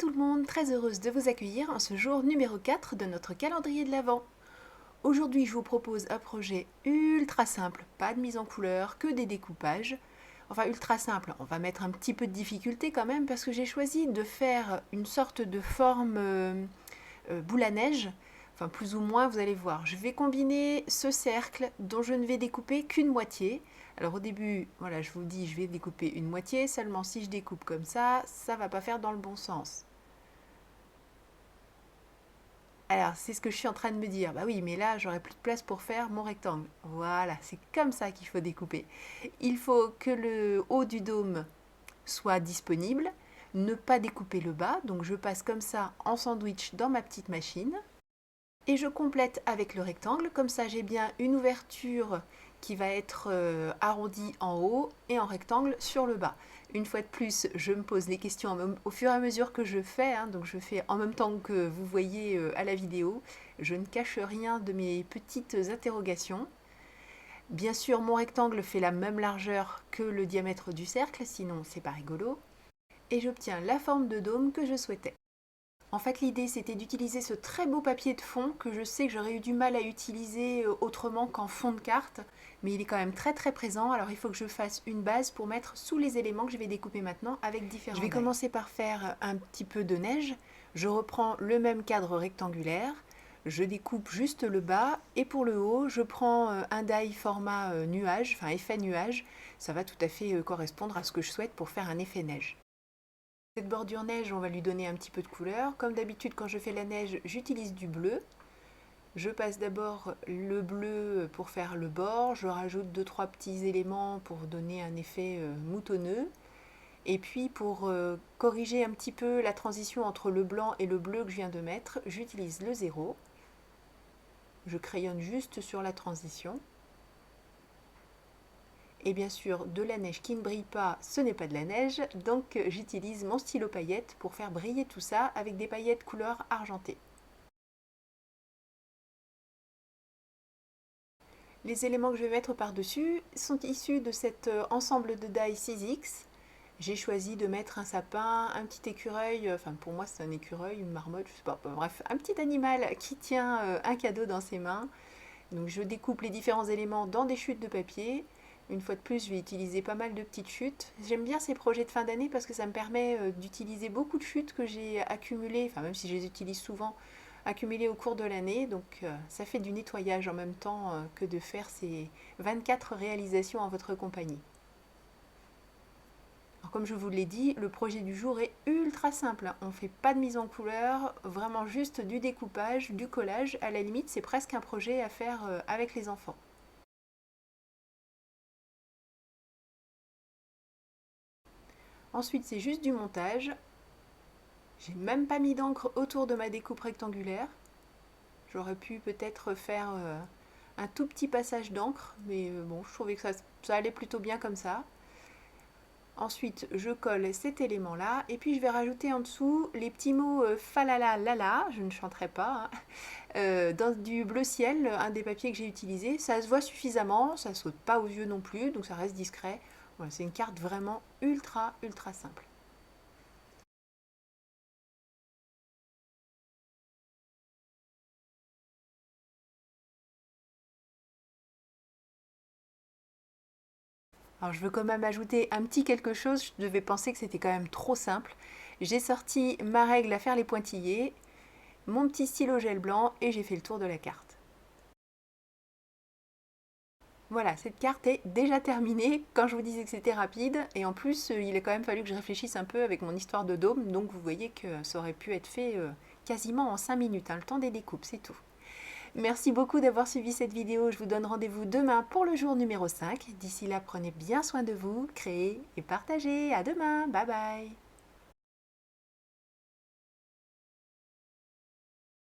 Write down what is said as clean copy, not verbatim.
tout le monde, très heureuse de vous accueillir en ce jour numéro 4 de notre calendrier de l'Avent. Aujourd'hui je vous propose un projet ultra simple, pas de mise en couleur, que des découpages. Enfin ultra simple, on va mettre un petit peu de difficulté quand même parce que j'ai choisi de faire une sorte de forme boule à neige. Enfin plus ou moins, vous allez voir. Je vais combiner ce cercle dont je ne vais découper qu'une moitié. Alors au début, voilà, je vous dis, je vais découper une moitié, seulement si je découpe comme ça va pas faire dans le bon sens. Alors, c'est ce que je suis en train de me dire. Bah oui, mais là, j'aurai plus de place pour faire mon rectangle. Voilà, c'est comme ça qu'il faut découper. Il faut que le haut du dôme soit disponible, ne pas découper le bas. Donc, je passe comme ça en sandwich dans ma petite machine. Et je complète avec le rectangle. Comme ça, j'ai bien une ouverture qui va être arrondie en haut et en rectangle sur le bas. Une fois de plus, je me pose les questions au fur et à mesure que je fais, hein, donc je fais en même temps que vous voyez à la vidéo. Je ne cache rien de mes petites interrogations. Bien sûr, mon rectangle fait la même largeur que le diamètre du cercle, sinon c'est pas rigolo. Et j'obtiens la forme de dôme que je souhaitais. En fait, l'idée, c'était d'utiliser ce très beau papier de fond que je sais que j'aurais eu du mal à utiliser autrement qu'en fond de carte, mais il est quand même très très présent, alors il faut que je fasse une base pour mettre sous les éléments que je vais découper maintenant avec différents Je vais commencer par faire un petit peu de neige. Je reprends le même cadre rectangulaire, je découpe juste le bas, et pour le haut, je prends un die format nuage, enfin effet nuage. Ça va tout à fait correspondre à ce que je souhaite pour faire un effet neige. Cette bordure neige, on va lui donner un petit peu de couleur. Comme d'habitude, quand je fais la neige, j'utilise du bleu. Je passe d'abord le bleu pour faire le bord. Je rajoute 2-3 petits éléments pour donner un effet moutonneux. Et puis pour corriger un petit peu la transition entre le blanc et le bleu que je viens de mettre, j'utilise le 0. Je crayonne juste sur la transition. Et bien sûr, de la neige qui ne brille pas, ce n'est pas de la neige, donc j'utilise mon stylo paillettes pour faire briller tout ça avec des paillettes couleur argentée. Les éléments que je vais mettre par-dessus sont issus de cet ensemble de die 6X. J'ai choisi de mettre un sapin, un petit écureuil, enfin pour moi c'est un écureuil, une marmotte, je sais pas, bref, un petit animal qui tient un cadeau dans ses mains. Donc je découpe les différents éléments dans des chutes de papier. Une fois de plus, je vais utiliser pas mal de petites chutes. J'aime bien ces projets de fin d'année parce que ça me permet d'utiliser beaucoup de chutes que j'ai accumulées, enfin même si je les utilise souvent, accumulées au cours de l'année. Donc ça fait du nettoyage en même temps que de faire ces 24 réalisations en votre compagnie. Alors, comme je vous l'ai dit, le projet du jour est ultra simple. On ne fait pas de mise en couleur, vraiment juste du découpage, du collage. À la limite, c'est presque un projet à faire avec les enfants. Ensuite, c'est juste du montage. J'ai même pas mis d'encre autour de ma découpe rectangulaire. J'aurais pu peut-être faire un tout petit passage d'encre, mais bon, je trouvais que ça allait plutôt bien comme ça. Ensuite, je colle cet élément-là, et puis je vais rajouter en dessous les petits mots falala lala, je ne chanterai pas, hein, dans du bleu ciel, un des papiers que j'ai utilisé. Ça se voit suffisamment, ça saute pas aux yeux non plus, donc ça reste discret. Voilà, c'est une carte vraiment ultra simple. Alors je veux quand même ajouter un petit quelque chose, je devais penser que c'était quand même trop simple. J'ai sorti ma règle à faire les pointillés, mon petit stylo gel blanc et j'ai fait le tour de la carte. Voilà, cette carte est déjà terminée quand je vous disais que c'était rapide et en plus il a quand même fallu que je réfléchisse un peu avec mon histoire de dôme, donc vous voyez que ça aurait pu être fait quasiment en 5 minutes, hein, le temps des découpes, c'est tout. Merci beaucoup d'avoir suivi cette vidéo. Je vous donne rendez-vous demain pour le jour numéro 5. D'ici là, prenez bien soin de vous, créez et partagez. À demain. Bye bye.